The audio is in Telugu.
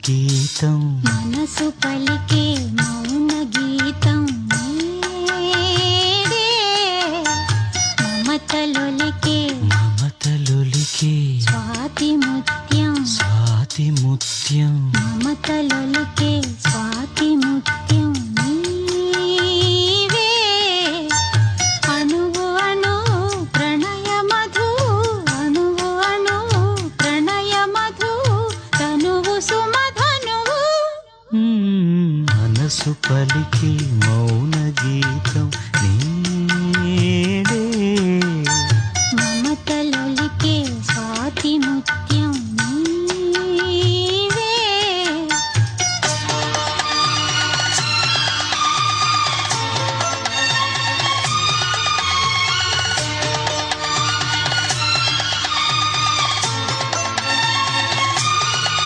గీతం మనసు పలికే మౌన గీతం నీదే. మమతలొలికే స్వాతి ముత్యం స్వాతి ముత్యం మమతలొలికే స్వాతి ముత్యం నీవే. అణువు అణువు ప్రణయ మధు అణువు అణువు ప్రణయ మధు తనువు సుమధనువు. మనసు పలికి మౌన గీతం నీవే.